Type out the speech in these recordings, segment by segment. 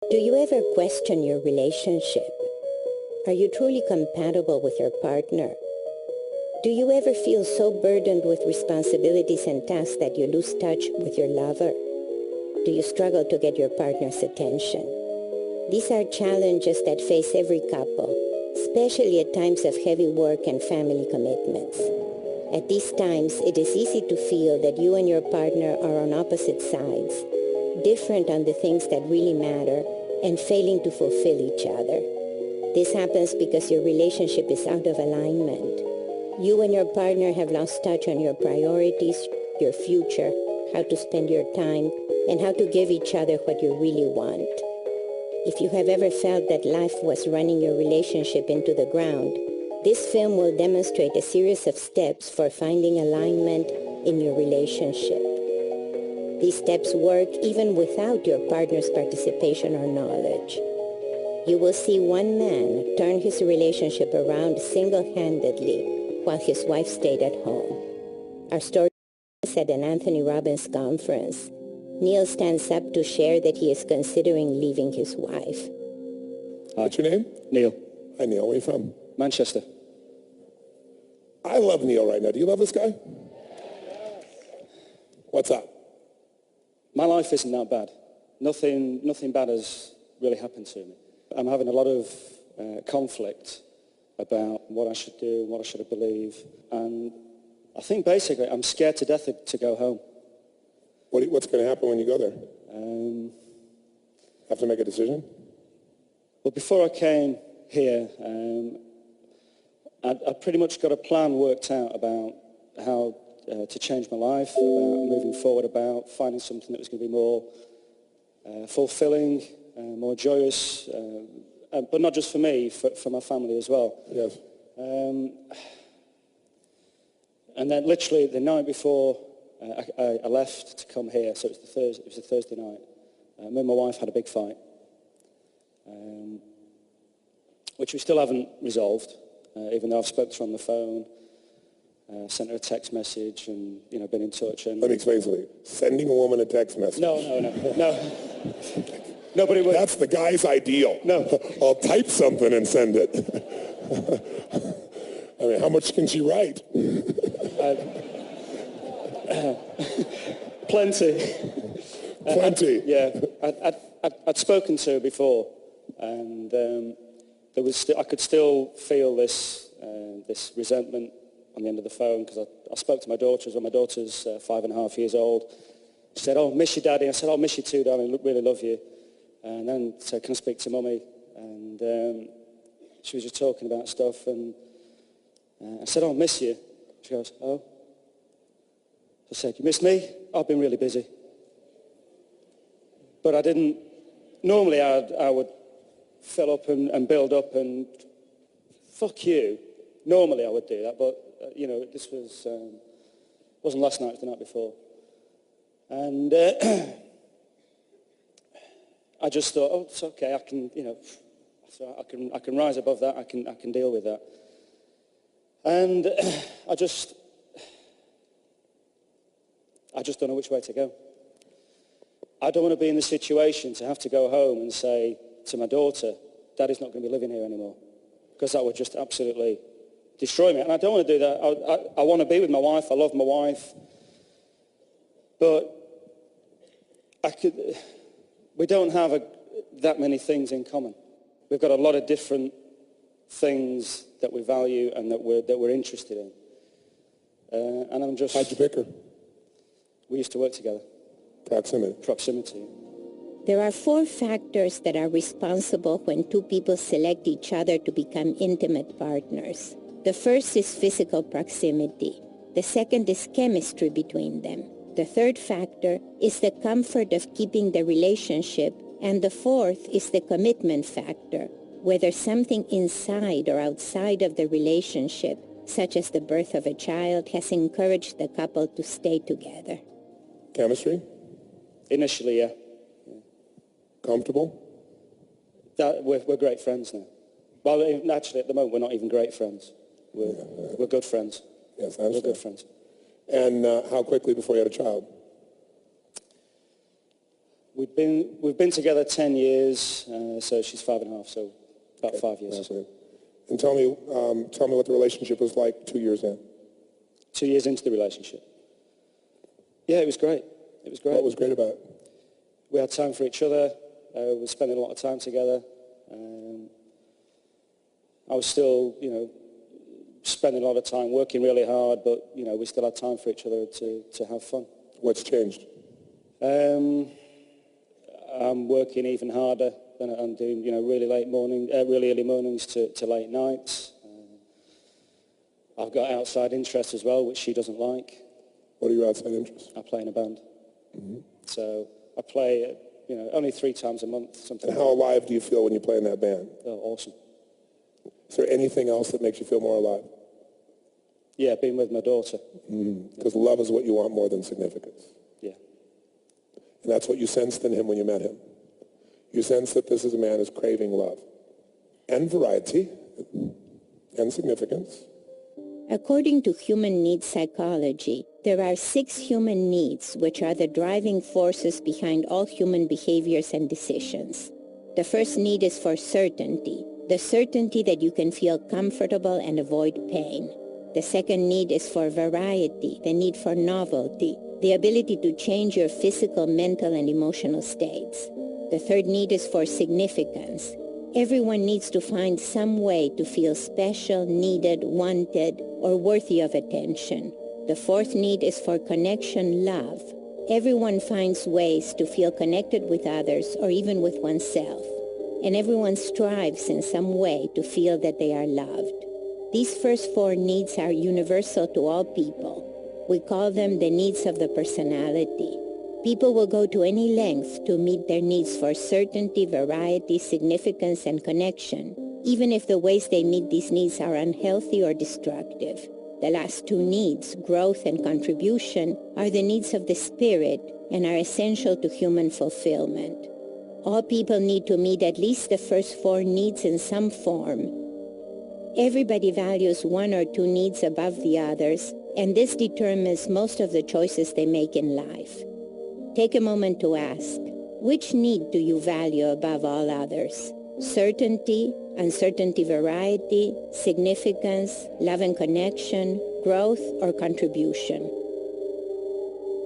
Do you ever question your relationship? Are you truly compatible with your partner? Do you ever feel so burdened with responsibilities and tasks that you lose touch with your lover? Do you struggle to get your partner's attention? These are challenges that face every couple, especially at times of heavy work and family commitments. At these times, it is easy to feel that you and your partner are on opposite sides, different on the things that really matter, and failing to fulfill each other. This happens because your relationship is out of alignment. You and your partner have lost touch on your priorities, your future, how to spend your time, and how to give each other what you really want. If you have ever felt that life was running your relationship into the ground, this film will demonstrate a series of steps for finding alignment in your relationship. These steps work even without your partner's participation or knowledge. You will see one man turn his relationship around single-handedly while his wife stayed at home. Our story is at an Anthony Robbins conference. Neil stands up to share that he is considering leaving his wife. What's your name? Neil. Hi, Neil. Where are you from? Manchester. I love Neil right now. Do you love this guy? What's up? My life isn't that bad. Nothing bad has really happened to me. I'm having a lot of conflict about what I should do, what I should believe. And I think basically I'm scared to death to go home. What's going to happen when you go there? Have to make a decision? Well, before I came here, I pretty much got a plan worked out about how to change my life, about moving forward, about finding something that was going to be more fulfilling, more joyous, but not just for me, for my family as well. Yes. And then literally the night before I left to come here, so it was a Thursday night, me and my wife had a big fight, which we still haven't resolved, even though I've spoken to her on the phone, sent her a text message and, been in touch. And let me explain something. Sending a woman a text message. No. No, but it was... That's the guy's ideal. No. I'll type something and send it. I mean, how much can she write? Plenty. Plenty. Yeah. I'd spoken to her before, and I could still feel this resentment on the end of the phone, because I spoke to my daughters when my daughter's 5.5 years old. She said, "Oh, miss you, Daddy." I said, "Oh, miss you too, darling. Really love you." And then said, "Can I speak to Mummy?" And she was just talking about stuff, and I said, "Oh, miss you." She goes, "Oh." I said, "You miss me?" "I've been really busy." But I didn't. Normally I would fill up and build up and fuck you. Normally I would do that, but this wasn't last night, it was the night before. And I just thought, oh, it's okay, I can, I can rise above that, I can deal with that. And I just don't know which way to go. I don't want to be in the situation to have to go home and say to my daughter, "Daddy's not going to be living here anymore," because that would just absolutely destroy me. And I don't want to do that. I want to be with my wife. I love my wife. But we don't have that many things in common. We've got a lot of different things that we value and that we're interested in. And I'm just... How'd you pick her? We used to work together. Proximity. There are 4 factors that are responsible when two people select each other to become intimate partners. The first is physical proximity. The second is chemistry between them. The third factor is the comfort of keeping the relationship. And the fourth is the commitment factor, whether something inside or outside of the relationship, such as the birth of a child, has encouraged the couple to stay together. Chemistry? Initially, yeah. Comfortable? We're great friends now. Well, actually, at the moment, we're not even great friends. We're good friends. Yes, I understand. We're good friends. And how quickly before you had a child? We've been together 10 years, so she's 5.5, so about 5 years. Okay. And tell me what the relationship was like 2 years in. 2 years into the relationship. Yeah, it was great. It was great. What was great about it? We had time for each other. We were spending a lot of time together. I was still, spending a lot of time working really hard, but, we still had time for each other to have fun. What's changed? I'm working even harder than I'm doing, really early mornings to late nights. I've got outside interests as well, which she doesn't like. What are your outside interests? I play in a band. Mm-hmm. So I play, only 3 times a month, something. And how alive do you feel when you play in that band? Oh, awesome. Is there anything else that makes you feel more alive? Yeah, being with my daughter. Because love is what you want more than significance. Yeah. And that's what you sensed in him when you met him. You sense that this is a man who's craving love and variety and significance. According to human needs psychology, there are 6 human needs which are the driving forces behind all human behaviors and decisions. The first need is for certainty, the certainty that you can feel comfortable and avoid pain. The second need is for variety, the need for novelty, the ability to change your physical, mental, and emotional states. The third need is for significance. Everyone needs to find some way to feel special, needed, wanted, or worthy of attention. The fourth need is for connection, love. Everyone finds ways to feel connected with others or even with oneself. And everyone strives in some way to feel that they are loved. These first 4 needs are universal to all people. We call them the needs of the personality. People will go to any length to meet their needs for certainty, variety, significance, and connection, even if the ways they meet these needs are unhealthy or destructive. The last 2 needs, growth and contribution, are the needs of the spirit and are essential to human fulfillment. All people need to meet at least the first 4 needs in some form. Everybody values 1 or 2 needs above the others, and this determines most of the choices they make in life. Take a moment to ask, which need do you value above all others? Certainty, uncertainty, variety, significance, love and connection, growth, or contribution?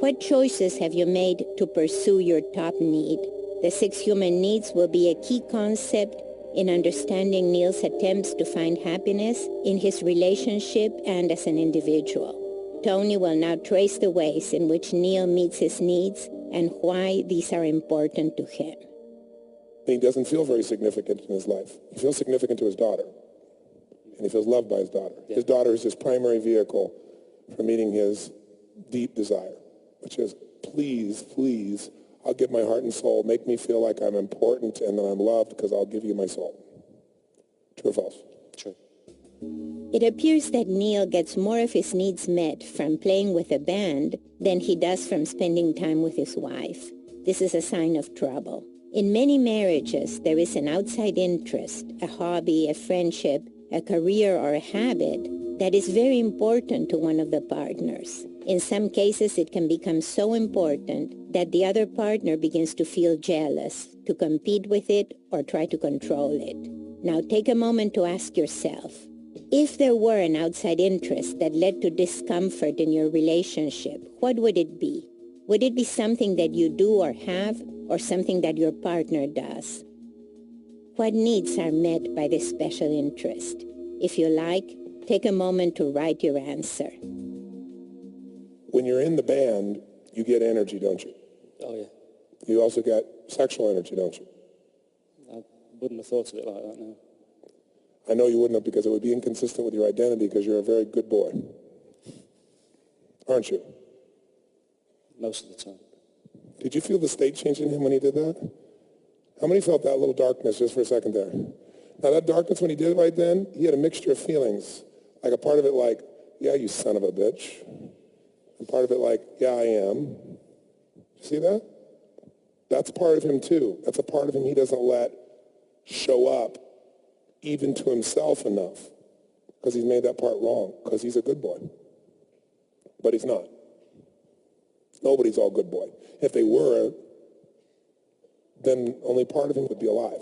What choices have you made to pursue your top need? The 6 human needs will be a key concept in understanding Neil's attempts to find happiness in his relationship and as an individual. Tony will now trace the ways in which Neil meets his needs and why these are important to him. He doesn't feel very significant in his life. He feels significant to his daughter, and he feels loved by his daughter. Yeah. His daughter is his primary vehicle for meeting his deep desire, which is, please, please, I'll give my heart and soul. Make me feel like I'm important and that I'm loved because I'll give you my soul. True or false? True. It appears that Neil gets more of his needs met from playing with a band than he does from spending time with his wife. This is a sign of trouble. In many marriages, there is an outside interest, a hobby, a friendship, a career, or a habit that is very important to one of the partners. In some cases, it can become so important that the other partner begins to feel jealous, to compete with it, or try to control it. Now take a moment to ask yourself, if there were an outside interest that led to discomfort in your relationship, what would it be? Would it be something that you do or have, or something that your partner does? What needs are met by this special interest? If you like, take a moment to write your answer. When you're in the band, you get energy, don't you? Oh, yeah. You also get sexual energy, don't you? I wouldn't have thought of it like that, no. I know you wouldn't have, because it would be inconsistent with your identity, because you're a very good boy. Aren't you? Most of the time. Did you feel the state change in him when he did that? How many felt that little darkness just for a second there? Now that darkness when he did it right then, he had a mixture of feelings. Like a part of it like, yeah, you son of a bitch. And part of it like, yeah, I am. You see that? That's part of him too. That's a part of him he doesn't let show up even to himself enough, because he's made that part wrong, because he's a good boy. But he's not. Nobody's all good boy. If they were, then only part of him would be alive.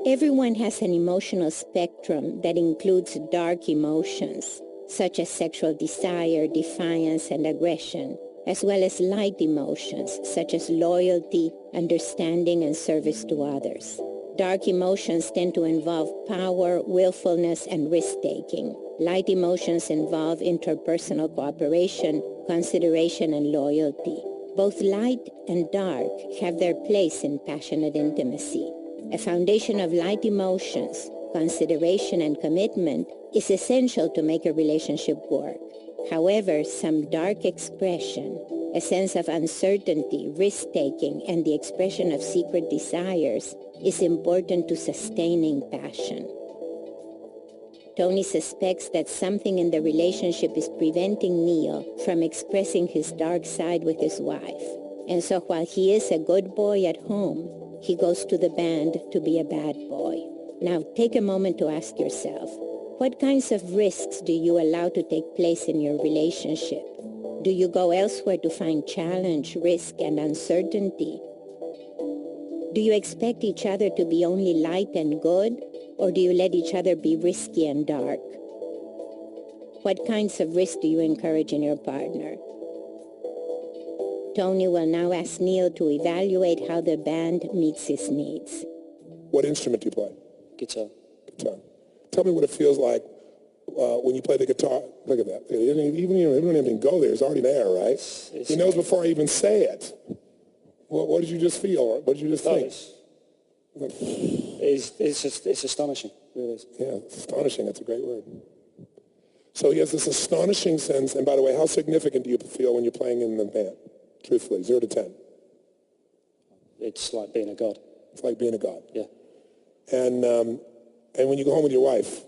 Everyone has an emotional spectrum that includes dark emotions, such as sexual desire, defiance, and aggression, as well as light emotions, such as loyalty, understanding, and service to others. Dark emotions tend to involve power, willfulness, and risk-taking. Light emotions involve interpersonal cooperation, consideration, and loyalty. Both light and dark have their place in passionate intimacy. A foundation of light emotions, consideration, and commitment is essential to make a relationship work. However, some dark expression, a sense of uncertainty, risk-taking, and the expression of secret desires is important to sustaining passion. Tony suspects that something in the relationship is preventing Neil from expressing his dark side with his wife. And so while he is a good boy at home, he goes to the band to be a bad boy. Now take a moment to ask yourself, what kinds of risks do you allow to take place in your relationship? Do you go elsewhere to find challenge, risk, and uncertainty? Do you expect each other to be only light and good, or do you let each other be risky and dark? What kinds of risks do you encourage in your partner? Tony will now ask Neil to evaluate how the band meets his needs. What instrument do you play? Guitar. Guitar. Tell me what it feels like when you play the guitar. Look at that. He don't even go there. It's already there, right? He knows before I even say it. What did you just feel? What did you just think? It's astonishing. It really is. Yeah, it's astonishing. That's a great word. So he has this astonishing sense. And by the way, how significant do you feel when you're playing in the band? Truthfully, 0 to 10. It's like being a god. It's like being a god. Yeah. And when you go home with your wife,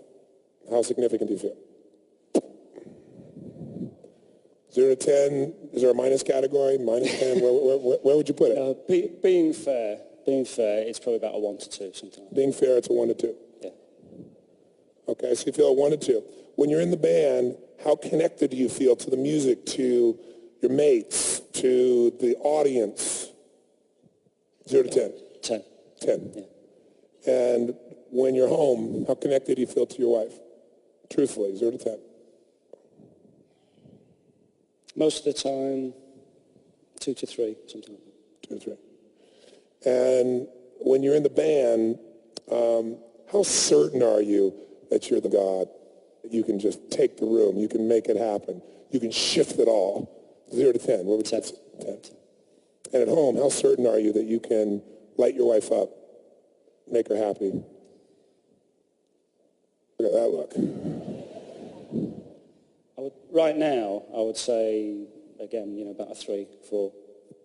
how significant do you feel? 0 to 10, is there a minus category? Minus 10, where would you put it? Being fair, it's probably about a 1 to 2, something like that. Being fair, it's a 1 to 2. Yeah. Okay, so you feel a 1 to 2. When you're in the band, how connected do you feel to the music, to your mates, to the audience? 0 to 10? 10. 10. Yeah. And when you're home, how connected do you feel to your wife? Truthfully, 0 to 10. Most of the time, 2 to 3, something like that. 2 to 3. And when you're in the band, how certain are you that you're the God? That you can just take the room, you can make it happen, you can shift it all? 0 to 10. What would you say? 10. And at home, how certain are you that you can light your wife up, make her happy? Look at that look. Right now, I would say, again, about a 3, 4.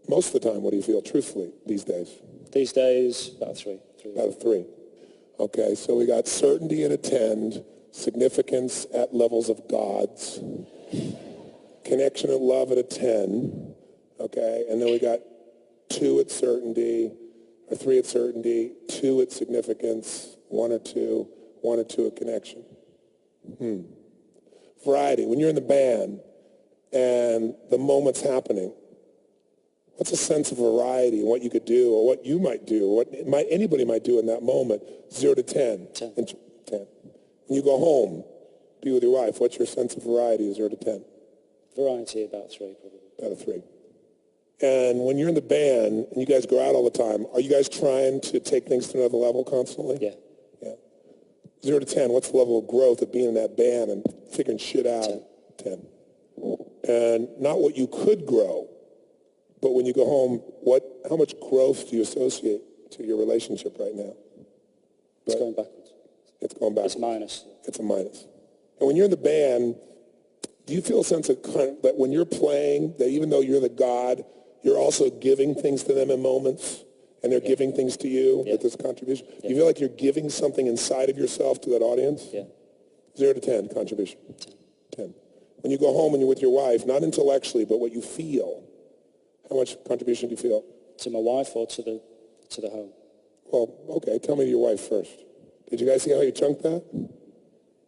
Most of the time, what do you feel truthfully these days? These days, about a 3. About a 3. Okay, so we got certainty at a 10, significance at levels of gods, connection and love at a 10, okay, and then we got 2 at certainty, or 3 at certainty, 2 at significance, 1 or 2, 1 or 2 at connection. Variety. When you're in the band and the moment's happening, what's a sense of variety in what you could do or what you might do, what anybody might do in that moment? 0 to 10. 10. 10. When you go home, be with your wife, what's your sense of variety? 0 to 10. Variety, about 3, probably. About a 3. And when you're in the band and you guys go out all the time, are you guys trying to take things to another level constantly? Yeah. Yeah. 0 to 10, what's the level of growth of being in that band and figuring shit out? 10. And not what you could grow, but when you go home, how much growth do you associate to your relationship right now? It's going backwards. It's going backwards. It's minus. It's a minus. And when you're in the band, do you feel a sense of that when you're playing, that even though you're the God, you're also giving things to them in moments, and they're giving things to you with this contribution? You feel like you're giving something inside of yourself to that audience? Yeah. 0 to 10 contribution. 10. When you go home and you're with your wife, not intellectually, but what you feel, how much contribution do you feel? To my wife or to the home? Well, okay, tell me your wife first. Did you guys see how you chunked that?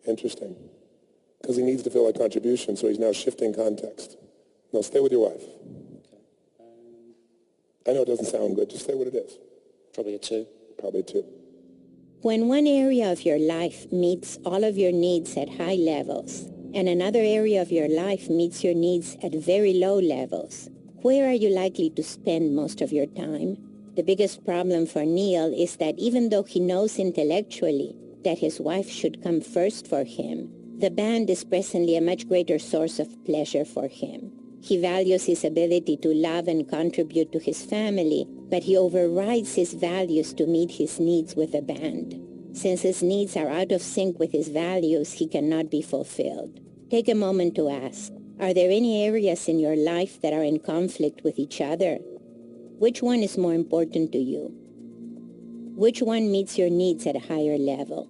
Interesting. Because he needs to feel like contribution, so he's now shifting context. No, stay with your wife. Okay. I know it doesn't sound good. Just say what it is. Probably a 2. Probably a 2. When one area of your life meets all of your needs at high levels, and another area of your life meets your needs at very low levels, where are you likely to spend most of your time? The biggest problem for Neil is that even though he knows intellectually that his wife should come first for him, the band is presently a much greater source of pleasure for him. He values his ability to love and contribute to his family, but he overrides his values to meet his needs with the band. Since his needs are out of sync with his values, he cannot be fulfilled. Take a moment to ask, are there any areas in your life that are in conflict with each other? Which one is more important to you? Which one meets your needs at a higher level?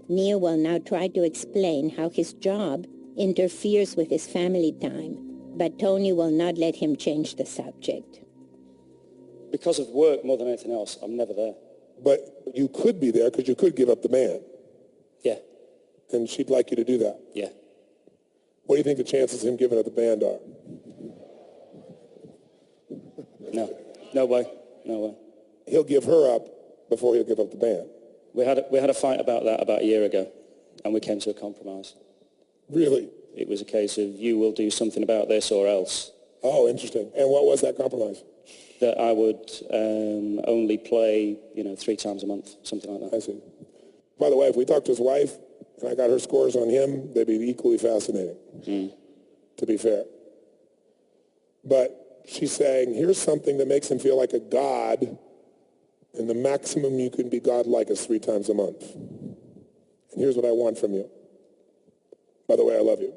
Neil will now try to explain how his job interferes with his family time, but Tony will not let him change the subject. Because of work more than anything else, I'm never there. But you could be there because you could give up the band. Yeah. And she'd like you to do that. Yeah. What do you think the chances of him giving up the band are? No. No way. No way. He'll give her up before he'll give up the band. We had a fight about that about a year ago, and we came to a compromise. Really? It was a case of you will do something about this or else. Oh, interesting. And what was that compromise? That I would only play, 3 times a month, something like that. I see. By the way, if we talked to his wife and I got her scores on him, they'd be equally fascinating, to be fair. But she's saying, here's something that makes him feel like a god, and the maximum you can be godlike is 3 times a month. And here's what I want from you. By the way, I love you.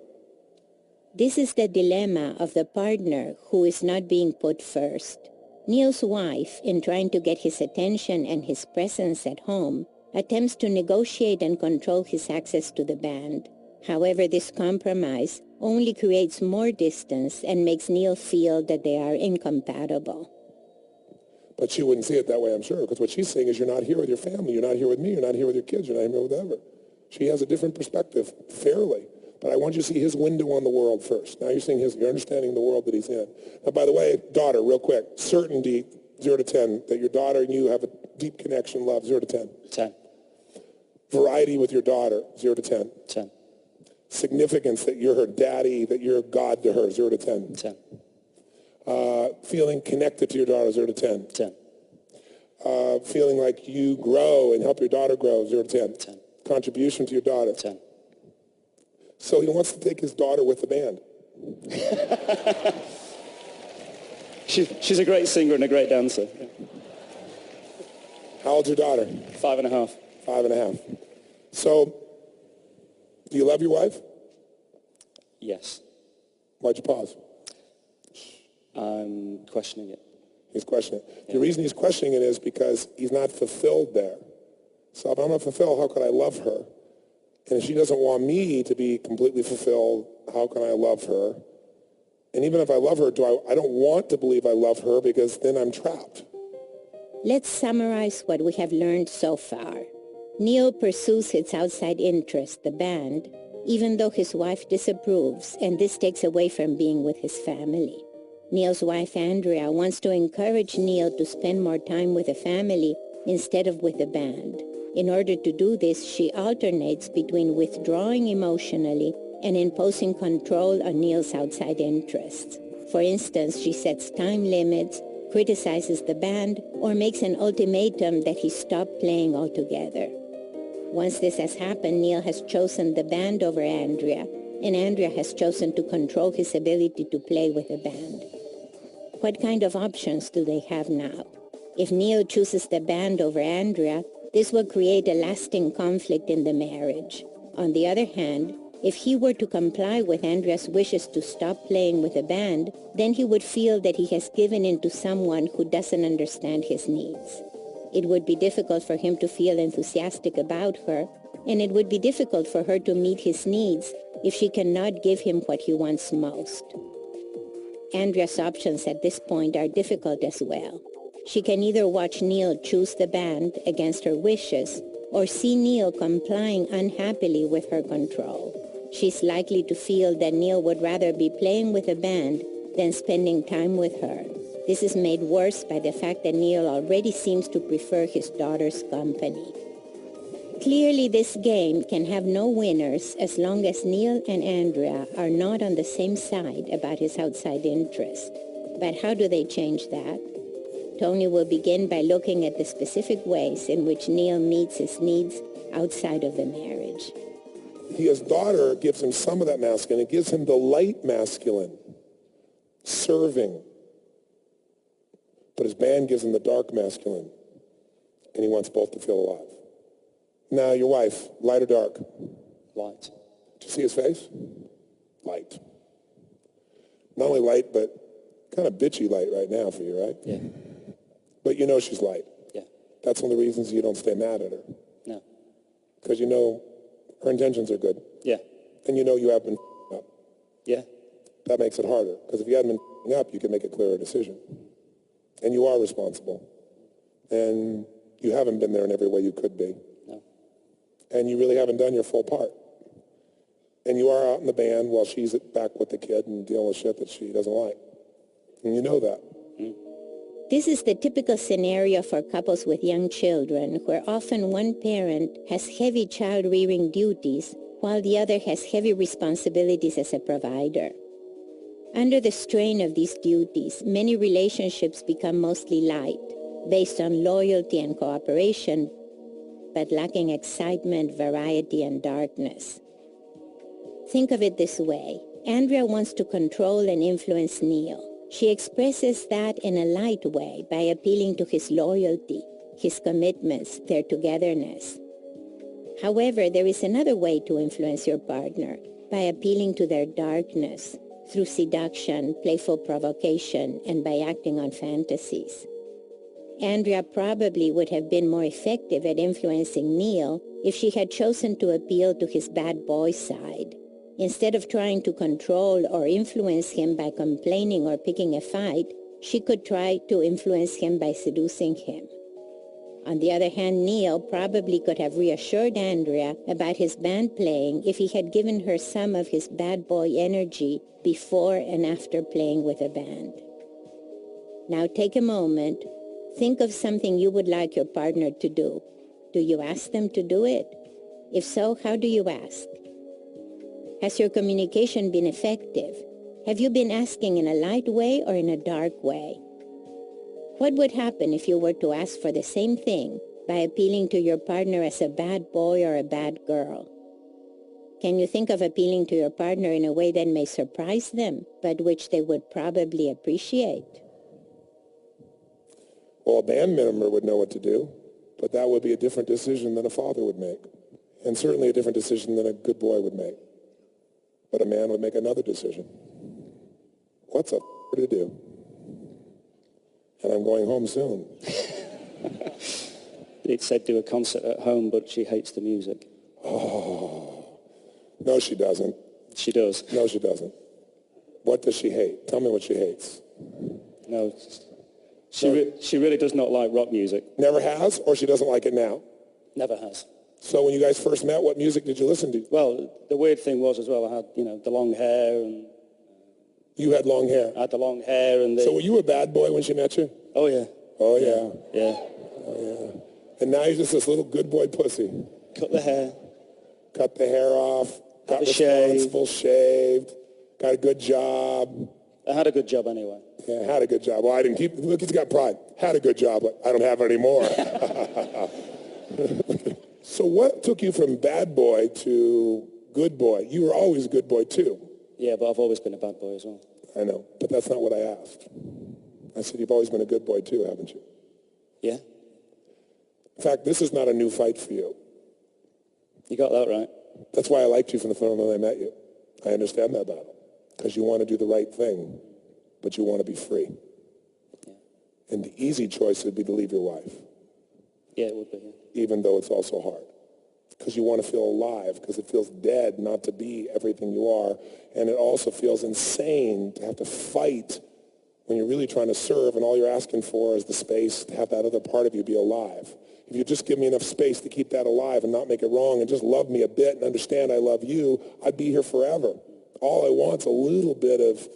This is the dilemma of the partner who is not being put first. Neil's wife, in trying to get his attention and his presence at home, attempts to negotiate and control his access to the band. However, this compromise only creates more distance and makes Neil feel that they are incompatible. But she wouldn't see it that way, I'm sure, because what she's saying is you're not here with your family, you're not here with me, you're not here with your kids, you're not here with whatever. She has a different perspective, fairly. But I want you to see his window on the world first. Now you're seeing you're understanding the world that he's in. Now, by the way, daughter, real quick, certainty, 0 to 10, that your daughter and you have a deep connection, love, 0 to 10. 10. Variety with your daughter, 0 to 10. 10. Significance, that you're her daddy, that you're God to her, 0 to 10. 10. Feeling connected to your daughter, 0 to 10. 10. Feeling like you grow and help your daughter grow, 0 to 10. 10. Contribution to your daughter. 10. So he wants to take his daughter with the band. She's a great singer and a great dancer. Yeah. How old's your daughter? 5.5. 5.5. So, do you love your wife? Yes. Why'd you pause? I'm questioning it. He's questioning it. Yeah. The reason he's questioning it is because he's not fulfilled there. So if I'm not fulfilled, how could I love her? And if she doesn't want me to be completely fulfilled, how can I love her? And even if I love her, I don't want to believe I love her because then I'm trapped. Let's summarize what we have learned so far. Neil pursues his outside interest, the band, even though his wife disapproves, and this takes away from being with his family. Neil's wife, Andrea, wants to encourage Neil to spend more time with the family instead of with the band. In order to do this, she alternates between withdrawing emotionally and imposing control on Neil's outside interests. For instance, she sets time limits, criticizes the band, or makes an ultimatum that he stop playing altogether. Once this has happened, Neil has chosen the band over Andrea, and Andrea has chosen to control his ability to play with the band. What kind of options do they have now? If Neil chooses the band over Andrea, this will create a lasting conflict in the marriage. On the other hand, if he were to comply with Andrea's wishes to stop playing with the band, then he would feel that he has given in to someone who doesn't understand his needs. It would be difficult for him to feel enthusiastic about her, and it would be difficult for her to meet his needs if she cannot give him what he wants most. Andrea's options at this point are difficult as well. She can either watch Neil choose the band against her wishes or see Neil complying unhappily with her control. She's likely to feel that Neil would rather be playing with the band than spending time with her. This is made worse by the fact that Neil already seems to prefer his daughter's company. Clearly, this game can have no winners as long as Neil and Andrea are not on the same side about his outside interest. But how do they change that? Tony will begin by looking at the specific ways in which Neil meets his needs outside of the marriage. His daughter gives him some of that masculine. It gives him the light masculine, serving. But his band gives him the dark masculine, and he wants both to feel alive. Now, your wife, light or dark? Light. Did you see his face? Light. Not only light, but kind of bitchy light right now for you, right? Yeah. But you know she's light. Yeah. That's one of the reasons you don't stay mad at her. No. Because you know her intentions are good. Yeah. And you know you have been up. Yeah. That makes it harder. Because if you hadn't been up, you can make a clearer decision. And you are responsible. And you haven't been there in every way you could be. No. And you really haven't done your full part. And you are out in the band while she's back with the kid and dealing with shit that she doesn't like. And you know that. This is the typical scenario for couples with young children, where often one parent has heavy child-rearing duties while the other has heavy responsibilities as a provider. Under the strain of these duties, many relationships become mostly light, based on loyalty and cooperation, but lacking excitement, variety, and darkness. Think of it this way. Andrea wants to control and influence Neil. She expresses that in a light way by appealing to his loyalty, his commitments, their togetherness. However, there is another way to influence your partner, by appealing to their darkness, through seduction, playful provocation, and by acting on fantasies. Andrea probably would have been more effective at influencing Neil if she had chosen to appeal to his bad boy side. Instead of trying to control or influence him by complaining or picking a fight, she could try to influence him by seducing him. On the other hand, Neil probably could have reassured Andrea about his band playing if he had given her some of his bad boy energy before and after playing with a band. Now take a moment. Think of something you would like your partner to do. Do you ask them to do it? If so, how do you ask? Has your communication been effective? Have you been asking in a light way or in a dark way? What would happen if you were to ask for the same thing by appealing to your partner as a bad boy or a bad girl? Can you think of appealing to your partner in a way that may surprise them, but which they would probably appreciate? Well, a band member would know what to do, but that would be a different decision than a father would make, and certainly a different decision than a good boy would make. But a man would make another decision. What's up to do? And I'm going home soon. It said do a concert at home, but she hates the music. Oh. No, she doesn't. She does. No, she doesn't. What does she hate? Tell me what she hates. No, she really does not like rock music. Never has, or she doesn't like it now? Never has. So when you guys first met, what music did you listen to? Well, the weird thing was as well, I had, the long hair and... You had long hair? I had the long hair and the... So were you a bad boy when she met you? Oh, yeah. Oh, yeah. Yeah. Oh, yeah. And now you're just this little good boy pussy. Cut the hair. Cut the hair off. Got responsible, shaved. Got a good job. I had a good job anyway. Yeah, had a good job. Well, I didn't keep... Look, he's got pride. Had a good job, but I don't have it anymore. So what took you from bad boy to good boy? You were always a good boy, too. Yeah, but I've always been a bad boy as well. I know, but that's not what I asked. I said, you've always been a good boy, too, haven't you? Yeah. In fact, this is not a new fight for you. You got that right. That's why I liked you from the first moment I met you. I understand that battle. Because you want to do the right thing, but you want to be free. Yeah. And the easy choice would be to leave your wife. Yeah, it would be, yeah. Even though it's also hard. Because you want to feel alive, because it feels dead not to be everything you are. And it also feels insane to have to fight when you're really trying to serve and all you're asking for is the space to have that other part of you be alive. If you just give me enough space to keep that alive and not make it wrong and just love me a bit and understand I love you, I'd be here forever. All I want's a little bit of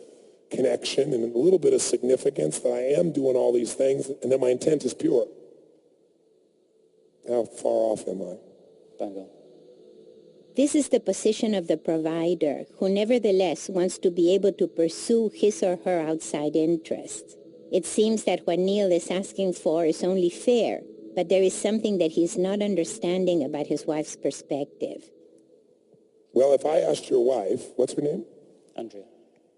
connection and a little bit of significance, that I am doing all these things, and that my intent is pure. How far off am I? Bang on. This is the position of the provider, who nevertheless wants to be able to pursue his or her outside interests. It seems that what Neil is asking for is only fair, but there is something that he's not understanding about his wife's perspective. Well, if I asked your wife, what's her name? Andrea.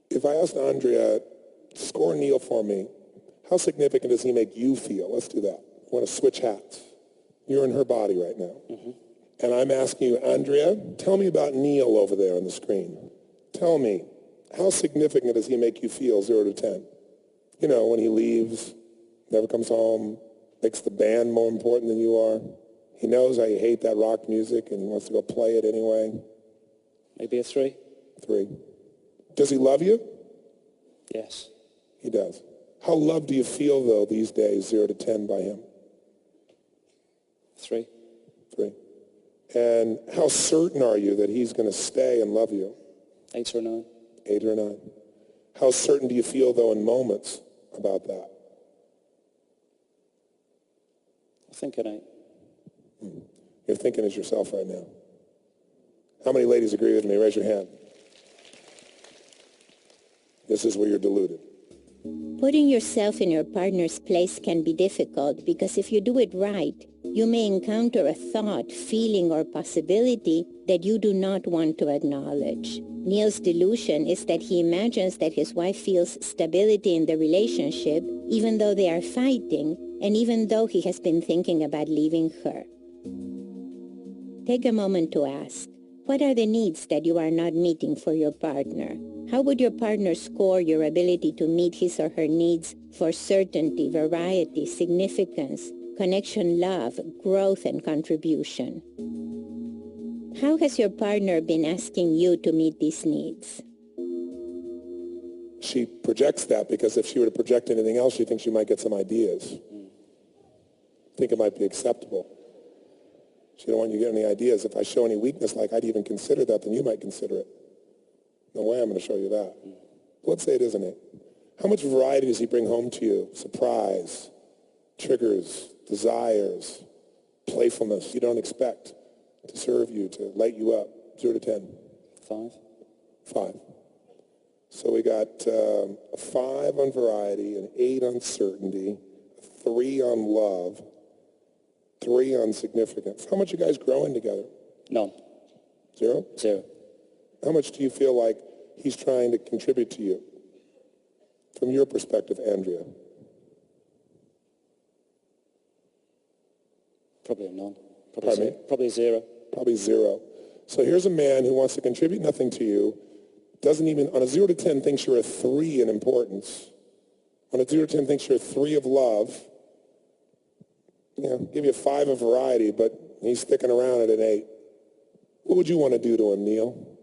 If I asked Andrea, score Neil for me, how significant does he make you feel? Let's do that. I want to switch hats. You're in her body right now. Mm-hmm. And I'm asking you, Andrea, tell me about Neil over there on the screen. Tell me, how significant does he make you feel, 0 to 10? You know, when he leaves, never comes home, makes the band more important than you are. He knows how you hate that rock music and he wants to go play it anyway. Maybe a 3. 3. Does he love you? Yes. He does. How loved do you feel, though, these days, 0 to 10 by him? 3. 3. And how certain are you that he's going to stay and love you? 8 or 9. 8 or 9. How certain do you feel, though, in moments about that? I think an 8. You're thinking as yourself right now. How many ladies agree with me? Raise your hand. This is where you're deluded. Putting yourself in your partner's place can be difficult because if you do it right, you may encounter a thought, feeling, or possibility that you do not want to acknowledge. Neil's delusion is that he imagines that his wife feels stability in the relationship even though they are fighting and even though he has been thinking about leaving her. Take a moment to ask, what are the needs that you are not meeting for your partner? How would your partner score your ability to meet his or her needs for certainty, variety, significance, connection, love, growth, and contribution? How has your partner been asking you to meet these needs? She projects that because if she were to project anything else, she thinks she might get some ideas. Think it might be acceptable. She don't want you to get any ideas. If I show any weakness, like I'd even consider that, then you might consider it. No way I'm going to show you that. Let's say it isn't it. How much variety does he bring home to you? Surprise, triggers, desires, playfulness you don't expect to serve you, to light you up. 0 to 10. 5. 5. So we got a 5 on variety, an 8 on certainty, a 3 on love, 3 on significance. How much are you guys growing together? None. 0? 0. How much do you feel like he's trying to contribute to you? From your perspective, Andrea. Probably a none. Pardon me? Probably 0. Probably 0. So here's a man who wants to contribute nothing to you, doesn't even, on a 0 to 10, thinks you're a 3 in importance. On a 0 to 10, thinks you're a 3 of love. You know, give you a 5 of variety, but he's sticking around at an 8. What would you want to do to him, Neil?